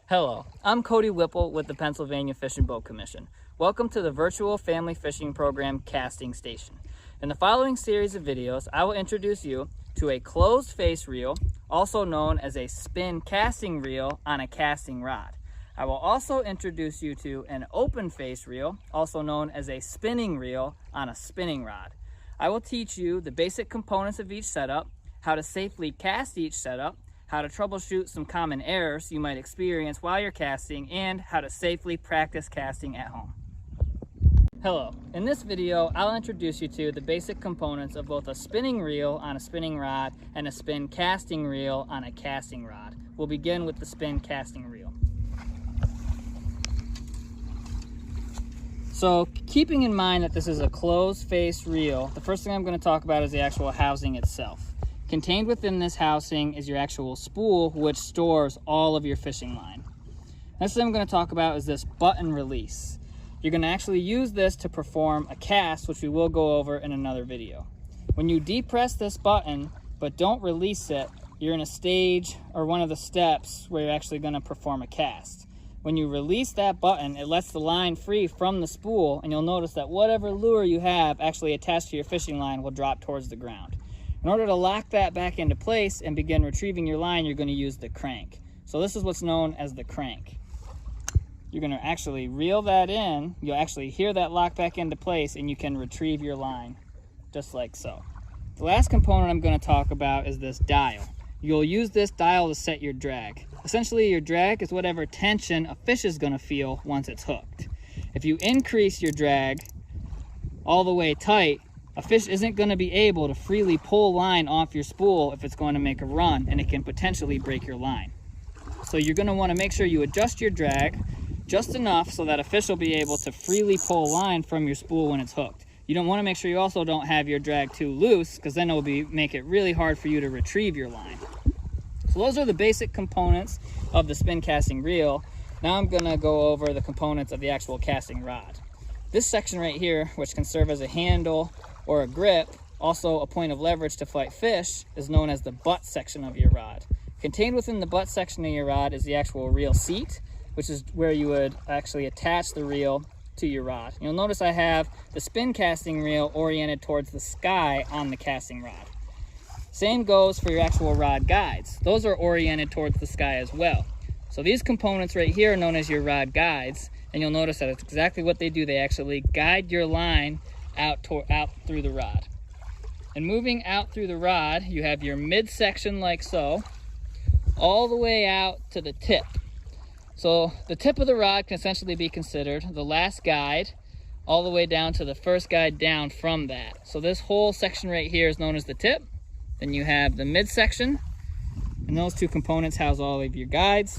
Hello, I'm Cody Whipple with the Pennsylvania Fish and Boat Commission. Welcome to the Virtual Family Fishing Program Casting Station. In the following series of videos, I will introduce you to a closed face reel, also known as a spin casting reel on a casting rod. I will also introduce you to an open face reel, also known as a spinning reel on a spinning rod. I will teach you the basic components of each setup, how to safely cast each setup, how to troubleshoot some common errors you might experience while you're casting, and how to safely practice casting at home. Hello, in this video I'll introduce you to the basic components of both a spinning reel on a spinning rod and a spin casting reel on a casting rod. We'll begin with the spin casting reel. So keeping in mind that this is a closed face reel, the first thing I'm going to talk about is the actual housing itself. Contained within this housing is your actual spool, which stores all of your fishing line. Next thing I'm going to talk about is this button release. You're going to actually use this to perform a cast, which we will go over in another video. When you depress this button, but don't release it, you're in a stage or one of the steps where you're actually going to perform a cast. When you release that button, it lets the line free from the spool, and you'll notice that whatever lure you have actually attached to your fishing line will drop towards the ground. In order to lock that back into place and begin retrieving your line, you're going to use the crank. So this is what's known as the crank. You're going to actually reel that in, you'll actually hear that lock back into place, and you can retrieve your line, just like so. The last component I'm going to talk about is this dial. You'll use this dial to set your drag. Essentially, your drag is whatever tension a fish is going to feel once it's hooked. If you increase your drag all the way tight, a fish isn't going to be able to freely pull line off your spool if it's going to make a run, and it can potentially break your line. So you're going to want to make sure you adjust your drag just enough so that a fish will be able to freely pull line from your spool when it's hooked. You don't want to make sure you also don't have your drag too loose, because then it will make it really hard for you to retrieve your line. So those are the basic components of the spin casting reel. Now I'm going to go over the components of the actual casting rod. This section right here, which can serve as a handle or a grip, also a point of leverage to fight fish, is known as the butt section of your rod. Contained within the butt section of your rod is the actual reel seat, which is where you would actually attach the reel to your rod. You'll notice I have the spin casting reel oriented towards the sky on the casting rod. Same goes for your actual rod guides. Those are oriented towards the sky as well. So these components right here are known as your rod guides, and you'll notice that it's exactly what they do. They actually guide your line out through the rod. And moving out through the rod, you have your midsection like so, all the way out to the tip. So the tip of the rod can essentially be considered the last guide, all the way down to the first guide down from that. So this whole section right here is known as the tip. Then you have the midsection, and those two components house all of your guides.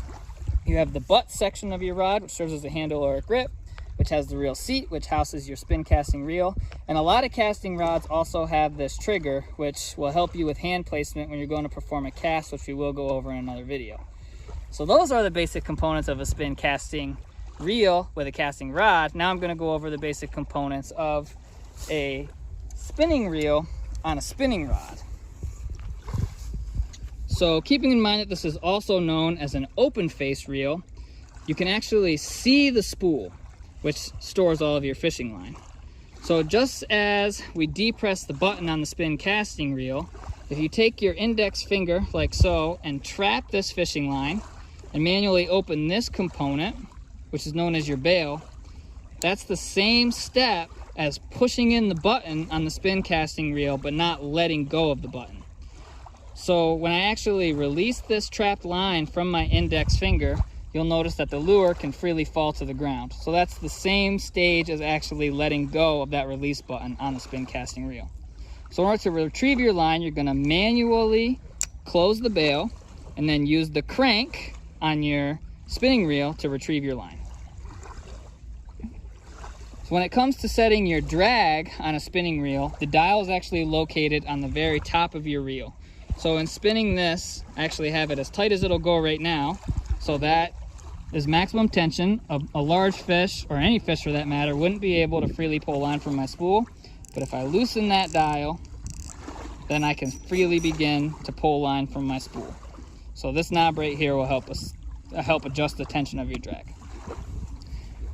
You have the butt section of your rod, which serves as a handle or a grip, which has the reel seat, which houses your spin casting reel. And a lot of casting rods also have this trigger, which will help you with hand placement when you're going to perform a cast, which we will go over in another video. So those are the basic components of a spin casting reel with a casting rod. Now I'm going to go over the basic components of a spinning reel on a spinning rod. So keeping in mind that this is also known as an open face reel, you can actually see the spool, which stores all of your fishing line. So just as we depress the button on the spin casting reel, if you take your index finger like so and trap this fishing line and manually open this component, which is known as your bail, that's the same step as pushing in the button on the spin casting reel but not letting go of the button. So when I actually release this trapped line from my index finger, you'll notice that the lure can freely fall to the ground. So that's the same stage as actually letting go of that release button on the spin casting reel. So in order to retrieve your line, you're going to manually close the bail and then use the crank on your spinning reel to retrieve your line. So when it comes to setting your drag on a spinning reel, the dial is actually located on the very top of your reel. So in spinning this, I actually have it as tight as it'll go right now. So that is maximum tension. A large fish, or any fish for that matter, wouldn't be able to freely pull line from my spool. But if I loosen that dial, then I can freely begin to pull line from my spool. So this knob right here will help us to help adjust the tension of your drag.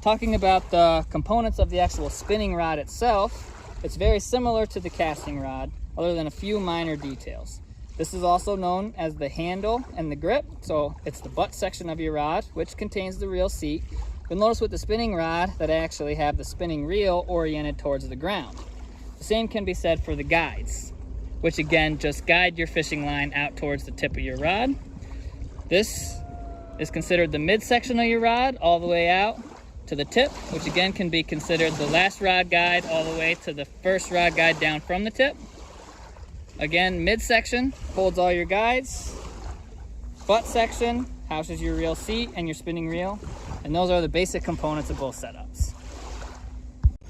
Talking about the components of the actual spinning rod itself, it's very similar to the casting rod, other than a few minor details. This is also known as the handle and the grip, so it's the butt section of your rod, which contains the reel seat. You'll notice with the spinning rod that I actually have the spinning reel oriented towards the ground. The same can be said for the guides, which again just guide your fishing line out towards the tip of your rod. This is considered the midsection of your rod all the way out to the tip, which again can be considered the last rod guide all the way to the first rod guide down from the tip. Again, midsection holds all your guides. Butt section houses your reel seat and your spinning reel. And those are the basic components of both setups.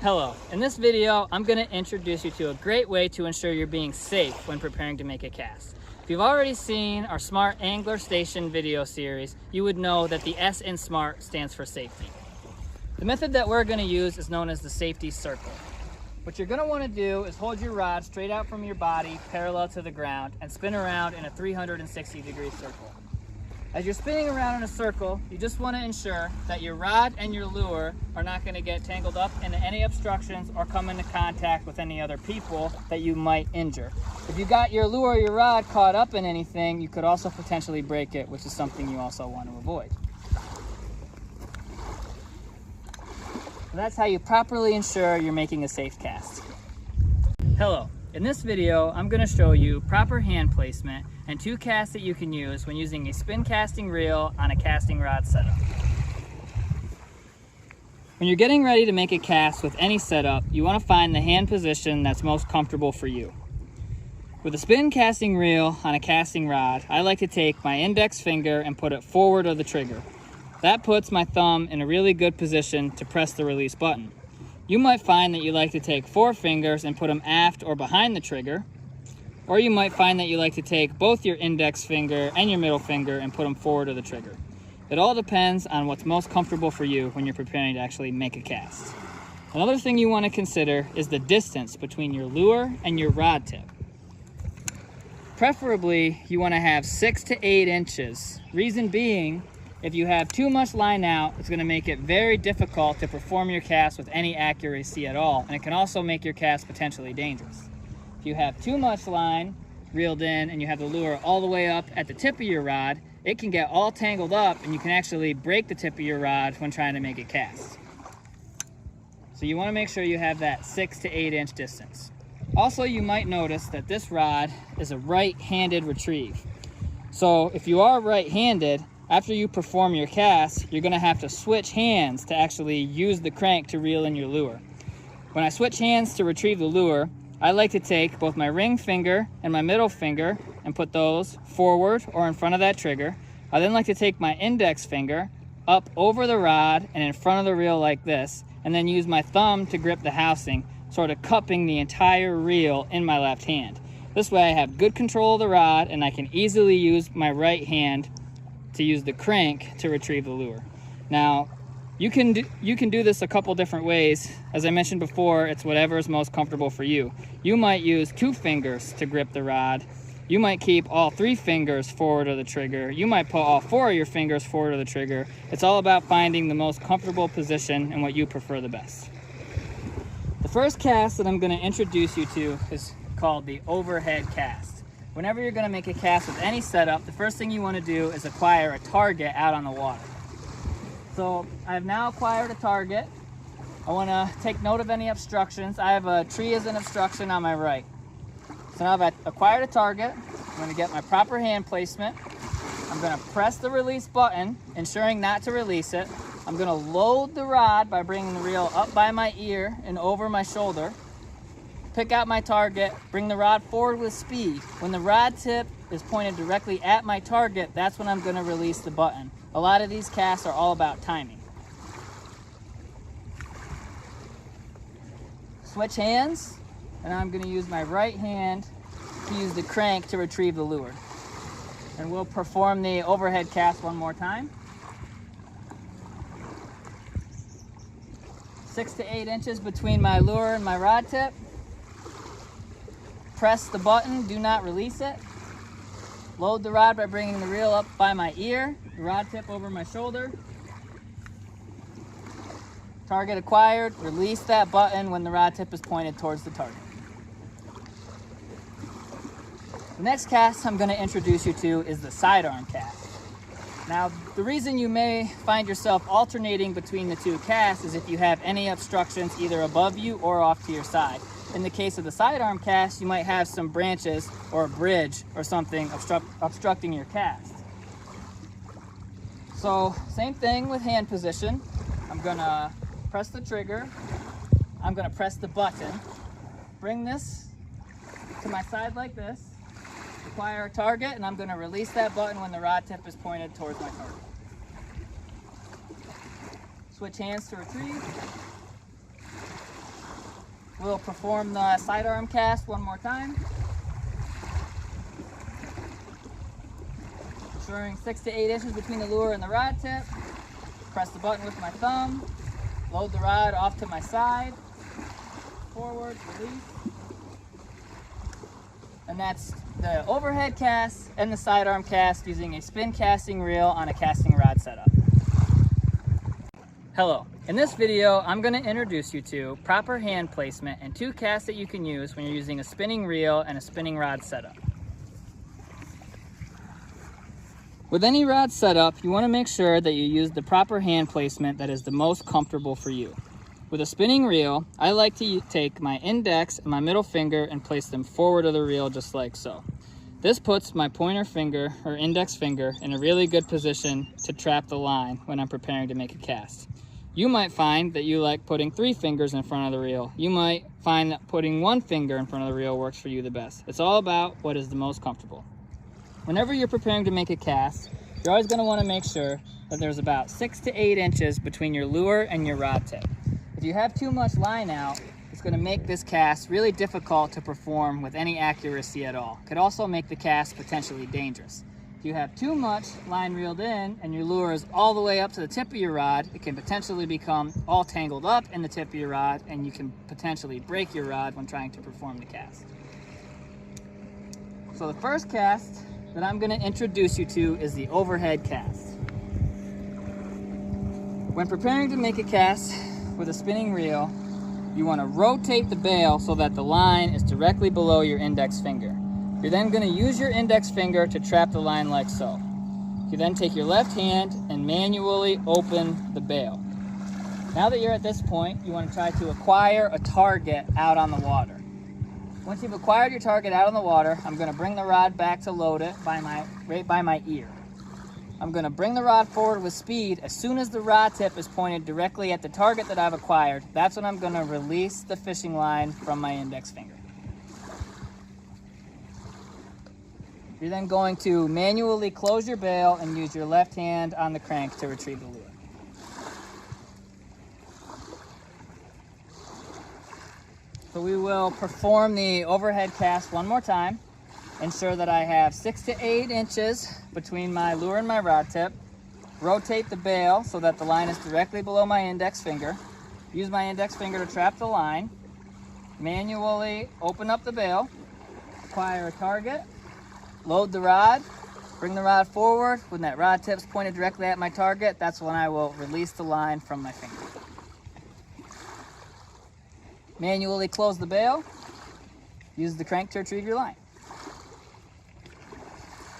Hello, in this video, I'm gonna introduce you to a great way to ensure you're being safe when preparing to make a cast. If you've already seen our Smart Angler Station video series, you would know that the S in SMART stands for safety. The method that we're gonna use is known as the safety circle. What you're gonna wanna do is hold your rod straight out from your body, parallel to the ground, and spin around in a 360-degree circle. As you're spinning around in a circle, you just wanna ensure that your rod and your lure are not gonna get tangled up into any obstructions or come into contact with any other people that you might injure. If you got your lure or your rod caught up in anything, you could also potentially break it, which is something you also want to avoid. That's how you properly ensure you're making a safe cast. Hello, in this video I'm going to show you proper hand placement and 2 casts that you can use when using a spin casting reel on a casting rod setup. When you're getting ready to make a cast with any setup, you want to find the hand position that's most comfortable for you. With a spin casting reel on a casting rod, I like to take my index finger and put it forward of the trigger. That puts my thumb in a really good position to press the release button. You might find that you like to take 4 fingers and put them aft or behind the trigger, or you might find that you like to take both your index finger and your middle finger and put them forward of the trigger. It all depends on what's most comfortable for you when you're preparing to actually make a cast. Another thing you want to consider is the distance between your lure and your rod tip. Preferably, you want to have 6 to 8 inches. Reason being, if you have too much line out, it's going to make it very difficult to perform your cast with any accuracy at all, and it can also make your cast potentially dangerous. If you have too much line reeled in and you have the lure all the way up at the tip of your rod, it can get all tangled up and you can actually break the tip of your rod when trying to make a cast. So you want to make sure you have that 6 to 8 inch distance. Also, you might notice that this rod is a right-handed retrieve. So if you are right-handed, after you perform your cast, you're going to have to switch hands to actually use the crank to reel in your lure. When I switch hands to retrieve the lure, I like to take both my ring finger and my middle finger and put those forward or in front of that trigger. I then like to take my index finger up over the rod and in front of the reel like this, and then use my thumb to grip the housing, sort of cupping the entire reel in my left hand. This way I have good control of the rod and I can easily use my right hand to use the crank to retrieve the lure. Now, you can do this a couple different ways. As I mentioned before, it's whatever is most comfortable for you. You might use 2 fingers to grip the rod. You might keep all 3 fingers forward of the trigger. You might put all 4 of your fingers forward of the trigger. It's all about finding the most comfortable position and what you prefer the best. The first cast that I'm going to introduce you to is called the overhead cast. Whenever you're going to make a cast with any setup, the first thing you want to do is acquire a target out on the water. So I've now acquired a target. I want to take note of any obstructions. I have a tree as an obstruction on my right. So now I've acquired a target. I'm going to get my proper hand placement. I'm going to press the release button, ensuring not to release it. I'm going to load the rod by bringing the reel up by my ear and over my shoulder. Pick out my target, bring the rod forward with speed. When the rod tip is pointed directly at my target, that's when I'm going to release the button. A lot of these casts are all about timing. Switch hands, and I'm going to use my right hand to use the crank to retrieve the lure. And we'll perform the overhead cast one more time. 6 to 8 inches between my lure and my rod tip. Press the button, do not release it. Load the rod by bringing the reel up by my ear, the rod tip over my shoulder. Target acquired, release that button when the rod tip is pointed towards the target. The next cast I'm going to introduce you to is the sidearm cast. Now, the reason you may find yourself alternating between the two casts is if you have any obstructions either above you or off to your side. In the case of the sidearm cast, you might have some branches or a bridge or something obstructing your cast. So, same thing with hand position. I'm going to press the trigger. I'm going to press the button. Bring this to my side like this. Acquire a target, and I'm going to release that button when the rod tip is pointed towards my target. Switch hands to retrieve. We'll perform the sidearm cast one more time. Ensuring 6 to 8 inches between the lure and the rod tip. Press the button with my thumb. Load the rod off to my side. Forward, release. And that's the overhead cast and the sidearm cast using a spin casting reel on a casting rod setup. Hello, in this video I'm going to introduce you to proper hand placement and 2 casts that you can use when you're using a spinning reel and a spinning rod setup. With any rod setup, you want to make sure that you use the proper hand placement that is the most comfortable for you. With a spinning reel, I like to take my index and my middle finger and place them forward of the reel just like so. This puts my pointer finger or index finger in a really good position to trap the line when I'm preparing to make a cast. You might find that you like putting 3 fingers in front of the reel. You might find that putting 1 finger in front of the reel works for you the best. It's all about what is the most comfortable. Whenever you're preparing to make a cast, you're always going to want to make sure that there's about 6 to 8 inches between your lure and your rod tip. If you have too much line out, it's going to make this cast really difficult to perform with any accuracy at all. It could also make the cast potentially dangerous. If you have too much line reeled in and your lure is all the way up to the tip of your rod, it can potentially become all tangled up in the tip of your rod, and you can potentially break your rod when trying to perform the cast. So the first cast that I'm going to introduce you to is the overhead cast. When preparing to make a cast with a spinning reel, you want to rotate the bail so that the line is directly below your index finger. You're then going to use your index finger to trap the line like so. You then take your left hand and manually open the bail. Now that you're at this point, you want to try to acquire a target out on the water. Once you've acquired your target out on the water, I'm going to bring the rod back to load it right by my ear. I'm going to bring the rod forward with speed. As soon as the rod tip is pointed directly at the target that I've acquired, that's when I'm going to release the fishing line from my index finger. You're then going to manually close your bail and use your left hand on the crank to retrieve the lure. So we will perform the overhead cast one more time. Ensure that I have 6 to 8 inches between my lure and my rod tip. Rotate the bail so that the line is directly below my index finger. Use my index finger to trap the line. Manually open up the bail. Acquire a target. Load the rod. Bring the rod forward. When that rod tip's pointed directly at my target, that's when I will release the line from my finger. Manually close the bail. Use the crank to retrieve your line.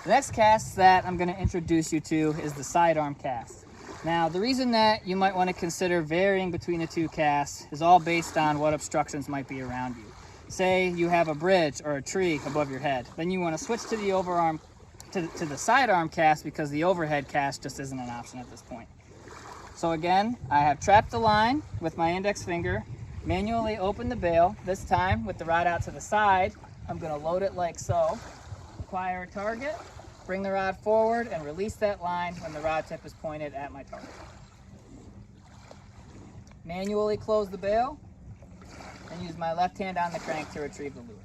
The next cast that I'm going to introduce you to is the sidearm cast. Now, the reason that you might want to consider varying between the 2 casts is all based on what obstructions might be around you. Say you have a bridge or a tree above your head. Then you want to switch to the sidearm cast because the overhead cast just isn't an option at this point. So again, I have trapped the line with my index finger, manually open the bail. This time, with the rod out to the side, I'm going to load it like so. Acquire a target, bring the rod forward, and release that line when the rod tip is pointed at my target. Manually close the bail, and use my left hand on the crank to retrieve the lure.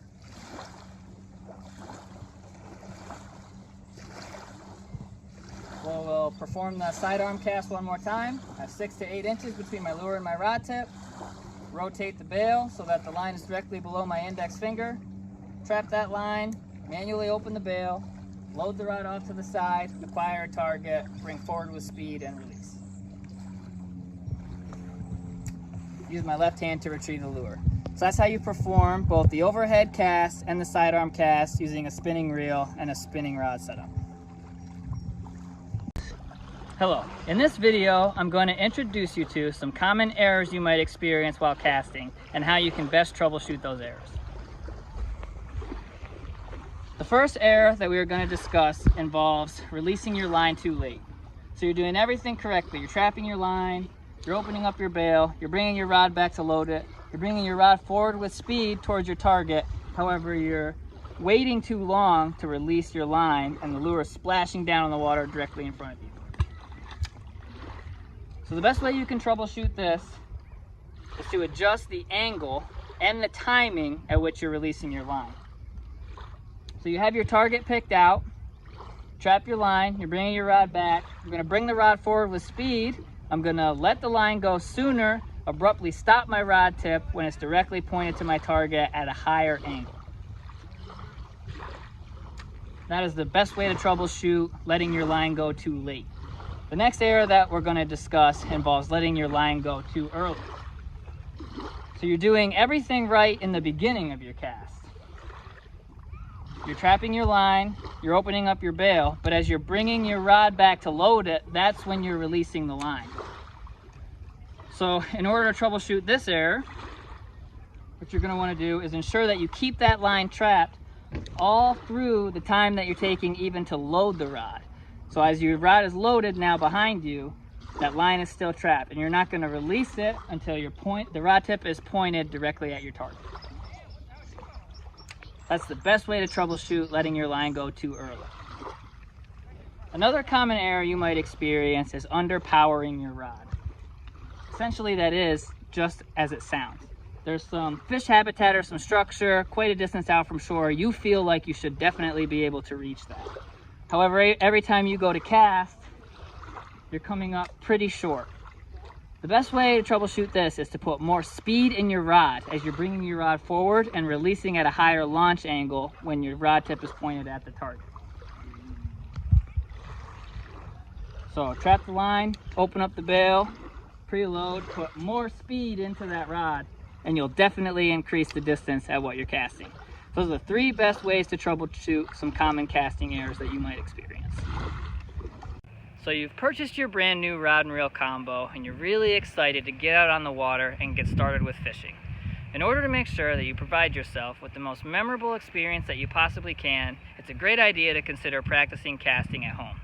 We'll perform the sidearm cast one more time. I have 6 to 8 inches between my lure and my rod tip. Rotate the bail so that the line is directly below my index finger. Trap that line, manually open the bail, Load the rod off to the side, acquire a target, bring forward with speed, and release. Use my left hand to retrieve the lure. So that's how you perform both the overhead cast and the sidearm cast using a spinning reel and a spinning rod setup. Hello, in this video I'm going to introduce you to some common errors you might experience while casting and how you can best troubleshoot those errors. The first error that we are going to discuss involves releasing your line too late. So you're doing everything correctly. You're trapping your line, you're opening up your bail, you're bringing your rod back to load it, you're bringing your rod forward with speed towards your target. However, you're waiting too long to release your line and the lure is splashing down in the water directly in front of you. So the best way you can troubleshoot this is to adjust the angle and the timing at which you're releasing your line. So you have your target picked out, trap your line, you're bringing your rod back. I'm going to bring the rod forward with speed. I'm going to let the line go sooner, abruptly stop my rod tip when it's directly pointed to my target at a higher angle. That is the best way to troubleshoot letting your line go too late. The next error that we're going to discuss involves letting your line go too early. So you're doing everything right in the beginning of your cast. You're trapping your line, you're opening up your bail, but as you're bringing your rod back to load it, that's when you're releasing the line. So in order to troubleshoot this error, what you're going to want to do is ensure that you keep that line trapped all through the time that you're taking even to load the rod. So as your rod is loaded now behind you, that line is still trapped, and you're not going to release it until the rod tip is pointed directly at your target. That's the best way to troubleshoot letting your line go too early. Another common error you might experience is underpowering your rod. Essentially, that is just as it sounds. There's some fish habitat or some structure quite a distance out from shore. You feel like you should definitely be able to reach that. However, every time you go to cast, you're coming up pretty short. The best way to troubleshoot this is to put more speed in your rod as you're bringing your rod forward and releasing at a higher launch angle when your rod tip is pointed at the target. So trap the line, open up the bail, preload, put more speed into that rod, and you'll definitely increase the distance at what you're casting. Those are the three best ways to troubleshoot some common casting errors that you might experience. So you've purchased your brand new rod and reel combo and you're really excited to get out on the water and get started with fishing. In order to make sure that you provide yourself with the most memorable experience that you possibly can, it's a great idea to consider practicing casting at home.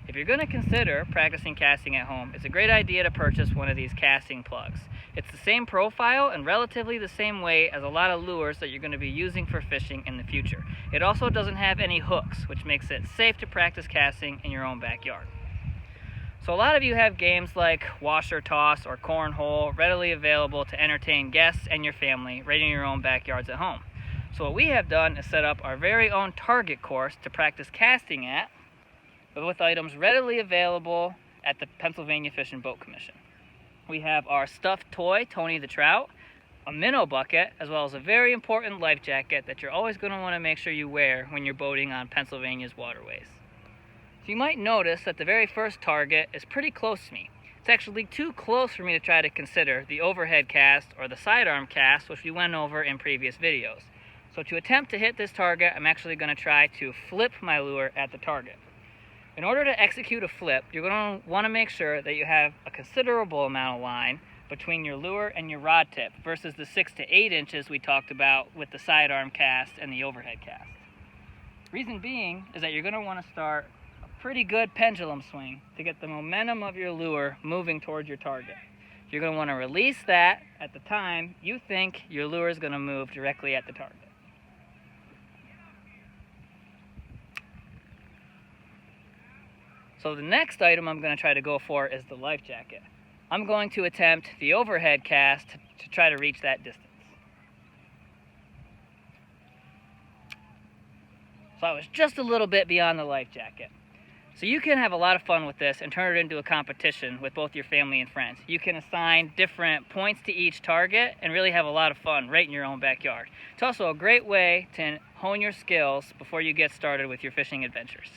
If you're going to consider practicing casting at home, it's a great idea to purchase one of these casting plugs. It's the same profile and relatively the same weight as a lot of lures that you're going to be using for fishing in the future. It also doesn't have any hooks, which makes it safe to practice casting in your own backyard. So a lot of you have games like wash or toss or cornhole readily available to entertain guests and your family right in your own backyards at home. So what we have done is set up our very own target course to practice casting at, but with items readily available at the Pennsylvania Fish and Boat Commission. We have our stuffed toy, Tony the Trout, a minnow bucket, as well as a very important life jacket that you're always going to want to make sure you wear when you're boating on Pennsylvania's waterways. So you might notice that the very first target is pretty close to me. It's actually too close for me to try to consider the overhead cast or the sidearm cast, which we went over in previous videos. So to attempt to hit this target, I'm actually going to try to flip my lure at the target. In order to execute a flip, you're going to want to make sure that you have a considerable amount of line between your lure and your rod tip versus the 6 to 8 inches we talked about with the sidearm cast and the overhead cast. Reason being is that you're going to want to start pretty good pendulum swing to get the momentum of your lure moving towards your target. You're going to want to release that at the time you think your lure is going to move directly at the target. So the next item I'm going to try to go for is the life jacket. I'm going to attempt the overhead cast to try to reach that distance. So I was just a little bit beyond the life jacket. So you can have a lot of fun with this and turn it into a competition with both your family and friends. You can assign different points to each target and really have a lot of fun right in your own backyard. It's also a great way to hone your skills before you get started with your fishing adventures.